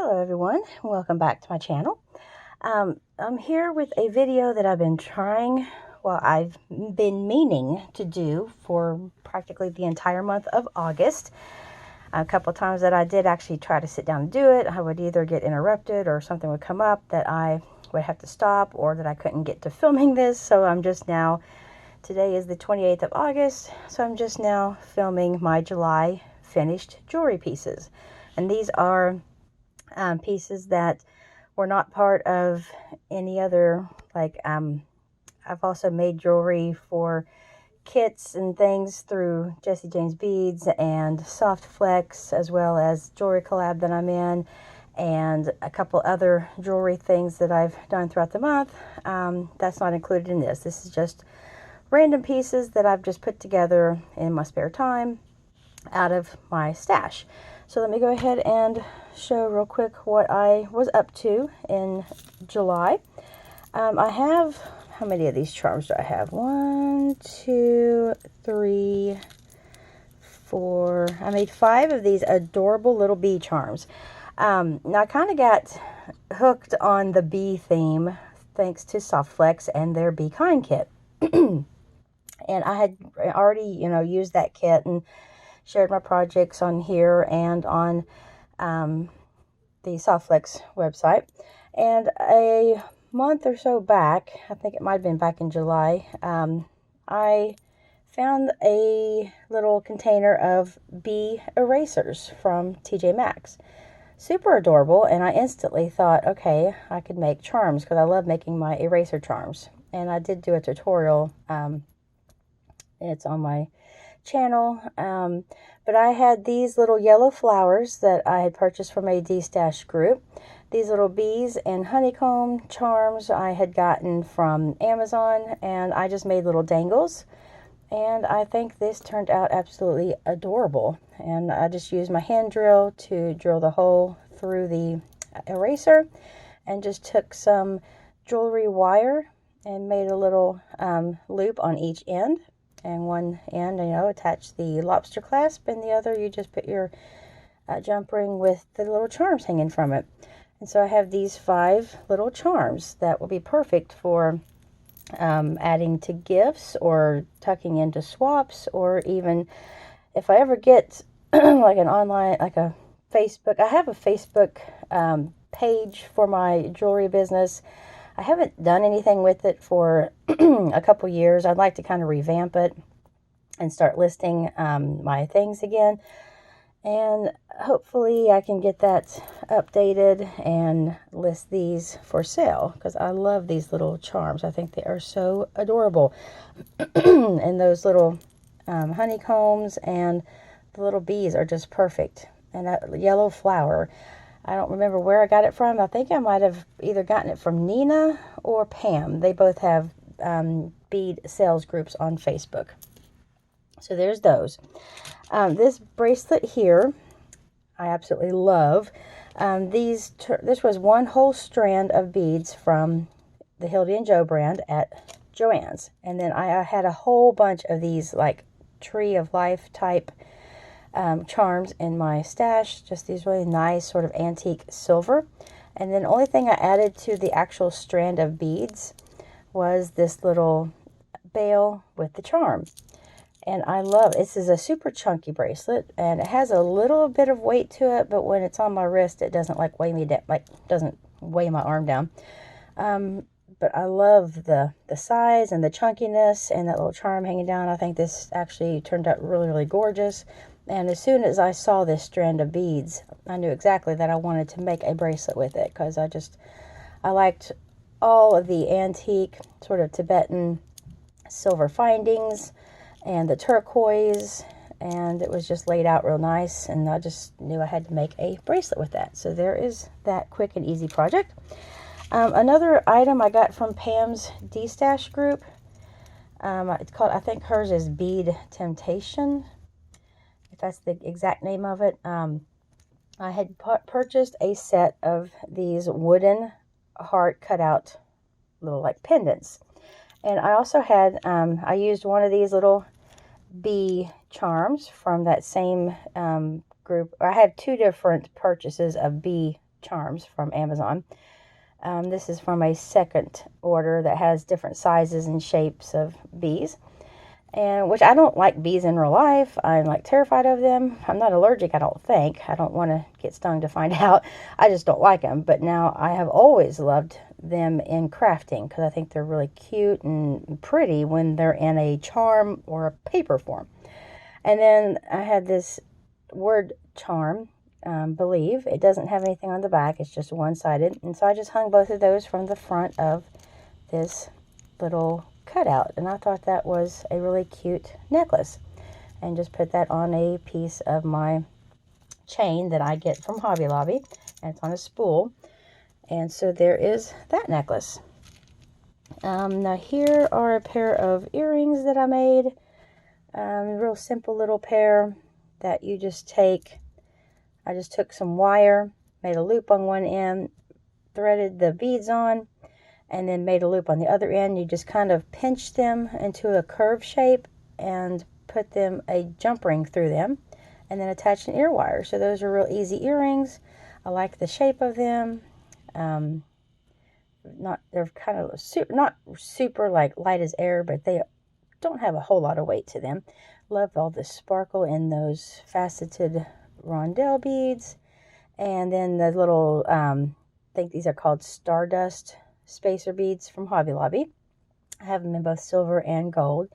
Hello everyone, welcome back to my channel. I'm here with a video that I've I've been meaning to do for practically the entire month of August. A couple of times that I did actually try to sit down and do it, I would either get interrupted or something would come up that I would have to stop, or that I couldn't get to filming this. So today is the 28th of August, so I'm just now filming my July finished jewelry pieces. And these are pieces that were not part of any other, I've also made jewelry for kits and things through Jessie Jane's Beads and Soft Flex, as well as jewelry collab that I'm in, and a couple other jewelry things that I've done throughout the month. That's not included in this. This is just random pieces that I've just put together in my spare time out of my stash. So let me go ahead and show real quick what I was up to in July. I have, how many of these charms do I have? 1, 2, 3, 4. I made 5 of these adorable little bee charms. Now I kind of got hooked on the bee theme thanks to Soft Flex and their Be Kind kit. And I had already, used that kit and shared my projects on here and on the Soft Flex website. And a month or so back, I think it might have been back in July, I found a little container of bee erasers from TJ Maxx. Super adorable, and I instantly thought, okay, I could make charms because I love making my eraser charms. And I did do a tutorial. It's on my channel, but I had these little yellow flowers that I had purchased from a D-Stash group. These little bees and honeycomb charms I had gotten from Amazon, and I just made little dangles, and I think this turned out absolutely adorable. And I just used my hand drill to drill the hole through the eraser, and just took some jewelry wire and made a little loop on each end. And one end, attach the lobster clasp, and the other you just put your jump ring with the little charms hanging from it. And so I have these 5 little charms that will be perfect for adding to gifts or tucking into swaps, or even if I ever get like an online, like a Facebook. I have a Facebook page for my jewelry business. I haven't done anything with it for a couple years. I'd like to kind of revamp it and start listing my things again. And hopefully I can get that updated and list these for sale, because I love these little charms. I think they are so adorable. And those little honeycombs and the little bees are just perfect. And that yellow flower, I don't remember where I got it from. I think I might have either gotten it from Nina or Pam. They both have bead sales groups on Facebook. So there's those. This bracelet here, I absolutely love. This was one whole strand of beads from the Hildy and Joe brand at Joann's. And then I had a whole bunch of these like Tree of Life type charms in my stash, just these really nice sort of antique silver. And then the only thing I added to the actual strand of beads was this little bail with the charm. And I love it. This is a super chunky bracelet, and it has a little bit of weight to it, but when it's on my wrist, it doesn't like weigh me down, doesn't weigh my arm down. But I love the size and the chunkiness and that little charm hanging down. I think this actually turned out really, really gorgeous. And as soon as I saw this strand of beads, I knew exactly that I wanted to make a bracelet with it, because I liked all of the antique sort of Tibetan silver findings and the turquoise, and it was just laid out real nice, and I just knew I had to make a bracelet with that. So there is that quick and easy project. Another item I got from Pam's D-Stash group, it's called, I think hers is Bead Temptation, if that's the exact name of it. I had purchased a set of these wooden heart cutout little like pendants. And I also had, I used one of these little bee charms from that same group. I had 2 different purchases of bee charms from Amazon. This is from a second order that has different sizes and shapes of bees. And which I don't like bees in real life. I'm like terrified of them. I'm not allergic, I don't think. I don't want to get stung to find out. I just don't like them. But now I have always loved them in crafting because I think they're really cute and pretty when they're in a charm or a paper form. And then I had this word charm, Believe. It doesn't have anything on the back. It's just one-sided. And so I just hung both of those from the front of this little cutout, and I thought that was a really cute necklace, and just put that on a piece of my chain that I get from Hobby Lobby, and it's on a spool. And so there is that necklace. Now here are a pair of earrings that I made. Real simple little pair that you just take. I just took some wire, made a loop on one end, threaded the beads on, and then made a loop on the other end. You just kind of pinch them into a curve shape and put them a jump ring through them, and then attach an ear wire. So those are real easy earrings. I like the shape of them. They're kind of not super like light as air, but they don't have a whole lot of weight to them. Love all the sparkle in those faceted rondelle beads, and then the little I think these are called Stardust spacer beads from Hobby Lobby. I have them in both silver and gold,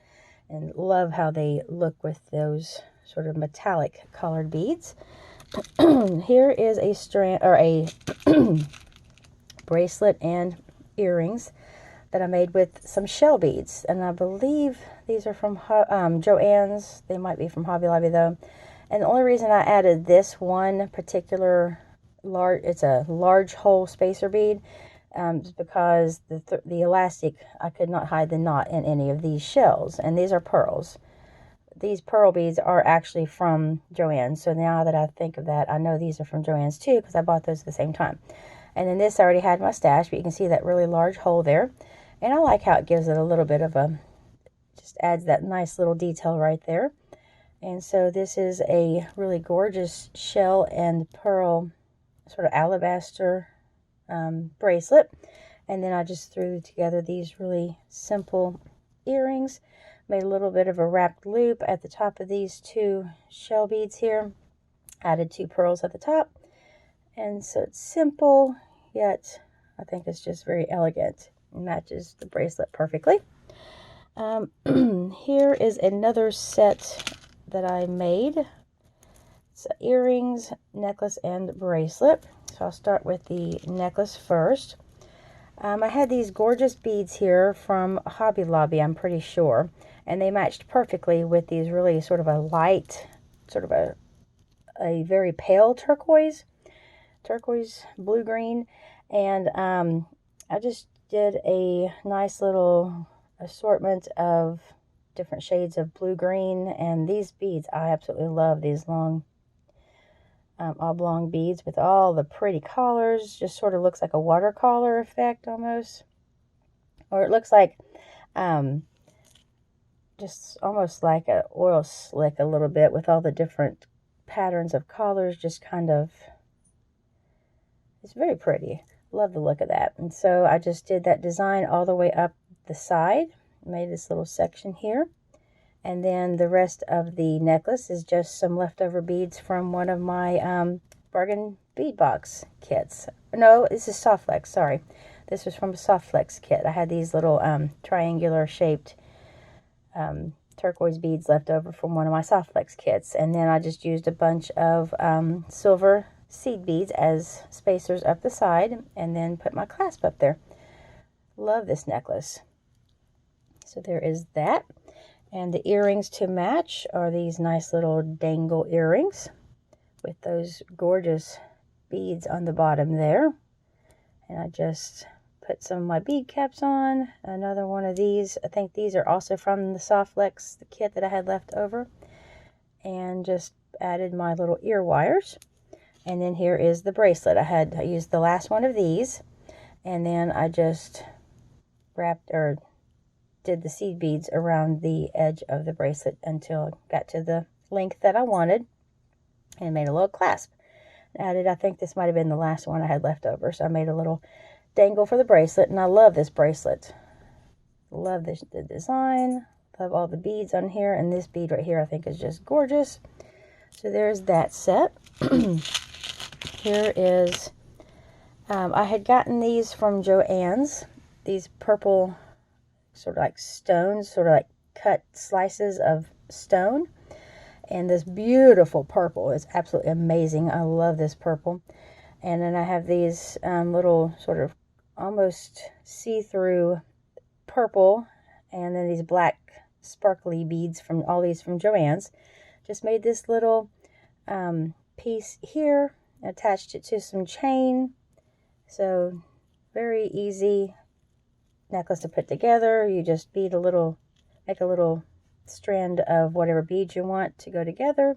and love how they look with those sort of metallic colored beads. Here is a strand or a bracelet and earrings that I made with some shell beads, and I believe these are from Joann's. They might be from Hobby Lobby though. And the only reason I added this one particular it's a large hole spacer bead, just because the elastic, I could not hide the knot in any of these shells, and these are pearls. These pearl beads are actually from Joann's, so now that I think of that, I know these are from Joann's too, because I bought those at the same time. And then this I already had my stash, but you can see that really large hole there, and I like how it gives it a little bit of just adds that nice little detail right there. And so this is a really gorgeous shell and pearl sort of alabaster bracelet, and then I just threw together these really simple earrings, made a little bit of a wrapped loop at the top of these two shell beads here, added two pearls at the top, and so it's simple, yet I think it's just very elegant. It matches the bracelet perfectly. Here is another set that I made. It's earrings, necklace, and bracelet. So I'll start with the necklace first. I had these gorgeous beads here from Hobby Lobby, I'm pretty sure, and they matched perfectly with these really sort of a light, sort of a very pale turquoise blue-green, and I just did a nice little assortment of different shades of blue-green, and these beads, I absolutely love these long oblong beads with all the pretty colors. Just sort of looks like a watercolor effect almost, or it looks like just almost like an oil slick a little bit, with all the different patterns of colors. Just kind of, it's very pretty. Love the look of that. And so I just did that design all the way up the side, made this little section here. And then the rest of the necklace is just some leftover beads from one of my bargain bead box kits. No, this is Soft Flex, sorry. This was from a Soft Flex kit. I had these little triangular shaped turquoise beads left over from one of my Soft Flex kits. And then I just used a bunch of silver seed beads as spacers up the side, and then put my clasp up there. Love this necklace. So there is that. And the earrings to match are these nice little dangle earrings with those gorgeous beads on the bottom there. And I just put some of my bead caps on. Another one of these. I think these are also from the Soft Flex, the kit that I had left over. And just added my little ear wires. And then here is the bracelet. I used the last one of these. And then I just did the seed beads around the edge of the bracelet until I got to the length that I wanted, and made a little clasp. added, I think this might have been the last one I had left over, so I made a little dangle for the bracelet, and I love this bracelet. Love the design, love all the beads on here, and this bead right here I think is just gorgeous. So there's that set. Here is, I had gotten these from Joann's, these purple sort of like stones, sort of like cut slices of stone. And this beautiful purple is absolutely amazing. I love this purple. And then I have these little sort of almost see-through purple, and then these black sparkly beads from all these from Joann's. Just made this little piece here, attached it to some chain. So very easy necklace to put together. You just bead a little, make a little strand of whatever beads you want to go together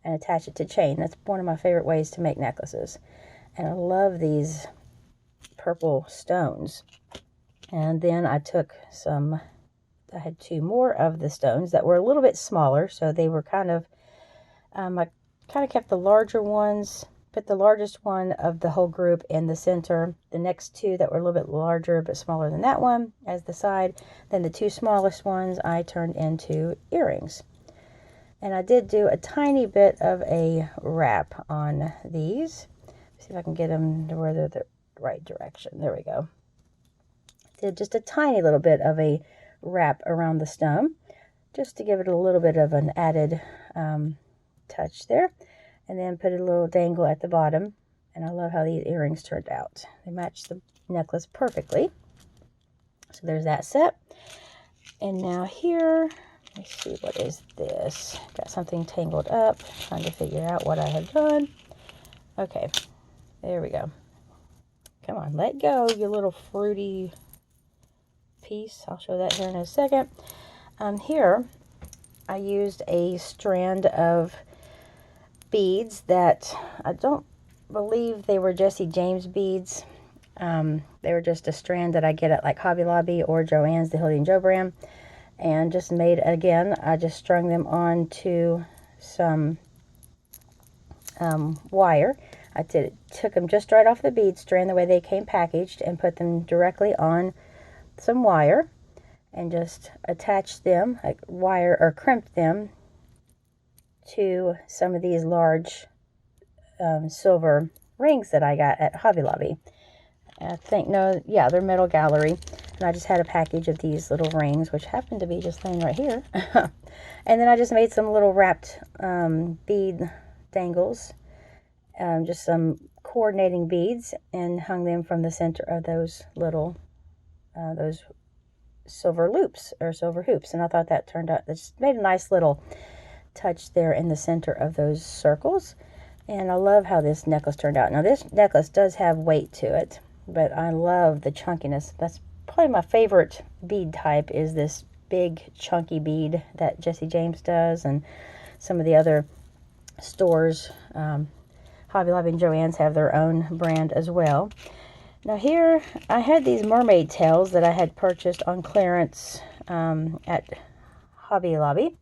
and attach it to chain. That's one of my favorite ways to make necklaces. And I love these purple stones. And then I took some, I had two more of the stones that were a little bit smaller, so they were kind of, I kind of kept the larger ones, put the largest one of the whole group in the center, the next two that were a little bit larger but smaller than that one as the side, then the two smallest ones I turned into earrings. And I did do a tiny bit of a wrap on these. See if I can get them to where they're the right direction. There we go. Did just a tiny little bit of a wrap around the stem, just to give it a little bit of an added touch there. And then put a little dangle at the bottom. And I love how these earrings turned out. They match the necklace perfectly. So there's that set. And now here, let's see, what is this? Got something tangled up, trying to figure out what I have done. Okay, there we go. Come on, let go, you little fruity piece. I'll show that here in a second. Here, I used a strand of beads that I don't believe they were Jesse James beads. They were just a strand that I get at like Hobby Lobby or Joann's, the Hildy and Joe brand, and just made, again, I just strung them onto some wire. I took them just right off the bead strand the way they came packaged and put them directly on some wire and just attached them, like wire, or crimped them to some of these large silver rings that I got at Hobby Lobby. I think, no, yeah, they're Metal Gallery. And I just had a package of these little rings, which happened to be just laying right here. And then I just made some little wrapped bead dangles, just some coordinating beads, and hung them from the center of those little, those silver loops, or silver hoops. And I thought that turned out, it just made a nice little touch there in the center of those circles. And I love how this necklace turned out. Now this necklace does have weight to it, but I love the chunkiness. That's probably my favorite bead type, is this big chunky bead that Jesse James does, and some of the other stores, Hobby Lobby and Joann's, have their own brand as well. Now here I had these Mermaid Tails that I had purchased on clearance at Hobby Lobby.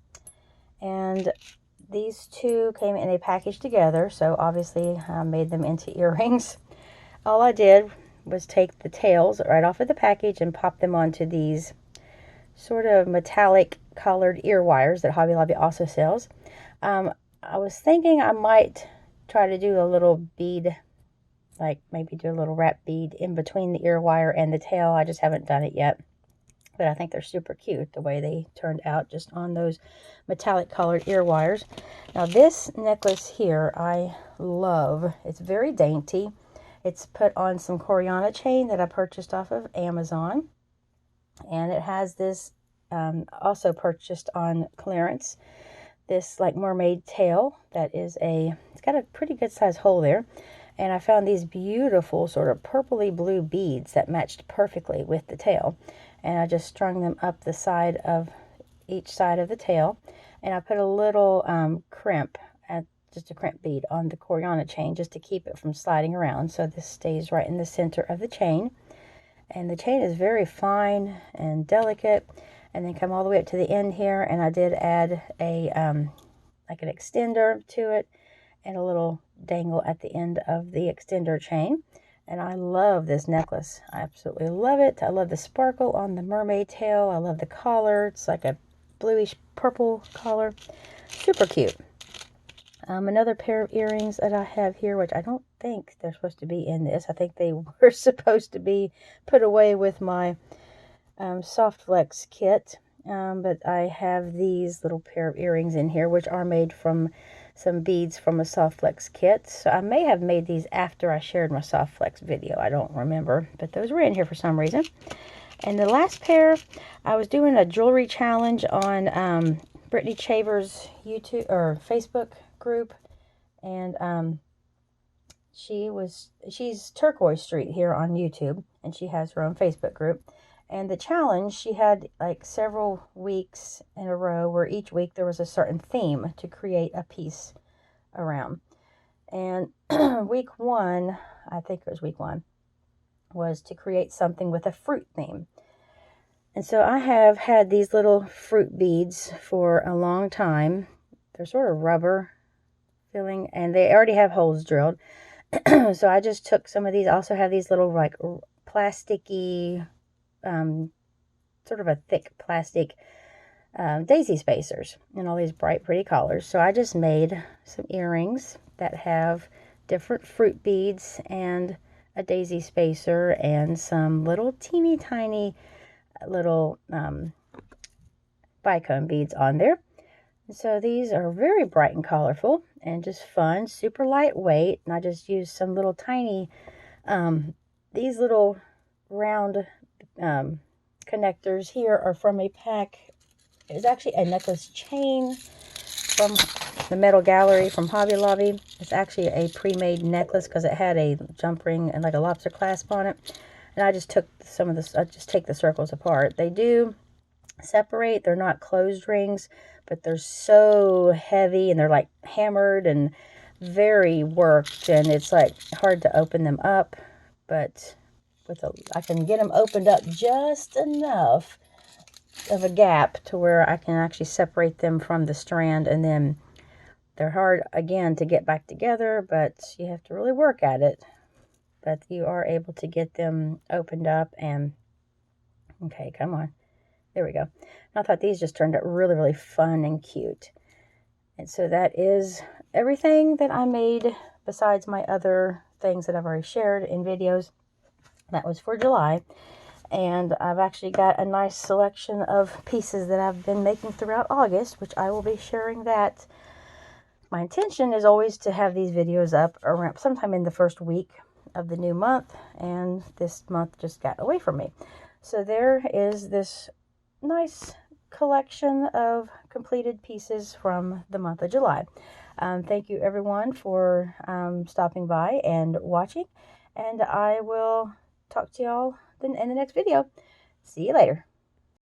And these two came in a package together, so obviously I made them into earrings. All I did was take the tails right off of the package and pop them onto these sort of metallic colored ear wires that Hobby Lobby also sells. I was thinking I might try to do a little bead, like maybe do a little wrap bead in between the ear wire and the tail. I just haven't done it yet. But I think they're super cute the way they turned out just on those metallic colored ear wires. Now this necklace here I love. It's very dainty. It's put on some Coriana chain that I purchased off of Amazon. And it has this, also purchased on clearance, this like mermaid tail that is it's got a pretty good size hole there. And I found these beautiful sort of purpley blue beads that matched perfectly with the tail. And I just strung them up the side of each side of the tail. And I put a little crimp, just a crimp bead on the Coriana chain just to keep it from sliding around. So this stays right in the center of the chain. And the chain is very fine and delicate. And then come all the way up to the end here. And I did add a like an extender to it and a little dangle at the end of the extender chain. And I love this necklace. I absolutely love it. I love the sparkle on the mermaid tail. I love the collar. It's like a bluish purple collar. Super cute. Another pair of earrings that I have here, which I don't think they're supposed to be in this. I think they were supposed to be put away with my Soft Flex kit. But I have these little pair of earrings in here, which are made from some beads from a Soft Flex kit. So I may have made these after I shared my Soft Flex video. I don't remember, but those were in here for some reason. And the last pair, I was doing a jewelry challenge on Brittany Chaver's YouTube or Facebook group, and she's Turquoise Street here on YouTube, and she has her own Facebook group. And the challenge, she had like several weeks in a row where each week there was a certain theme to create a piece around. And week one, I think it was week one, was to create something with a fruit theme. And so I have had these little fruit beads for a long time. They're sort of rubber filling, and they already have holes drilled. So I just took some of these. I also have these little like plasticky, sort of a thick plastic daisy spacers and all these bright pretty colors. So I just made some earrings that have different fruit beads and a daisy spacer and some little teeny tiny little bicone beads on there. And so these are very bright and colorful and just fun, super lightweight. And I just used some little tiny, these little round connectors here are from a pack. It's actually a necklace chain from the Metal Gallery from Hobby Lobby. It's actually a pre-made necklace because it had a jump ring and like a lobster clasp on it. And I just took some of this, I just take the circles apart. They do separate. They're not closed rings, but they're so heavy and they're like hammered and very worked, and it's like hard to open them up. But I can get them opened up just enough of a gap to where I can actually separate them from the strand, and then they're hard again to get back together, but you have to really work at it. But you are able to get them opened up, and okay, come on. There we go. And I thought these just turned out really, really fun and cute. And so that is everything that I made besides my other things that I've already shared in videos. That was for July. And I've actually got a nice selection of pieces that I've been making throughout August, which I will be sharing that. My intention is always to have these videos up around sometime in the first week of the new month, and this month just got away from me. So there is this nice collection of completed pieces from the month of July. Thank you everyone for stopping by and watching, and I will talk to y'all in the next video. See you later.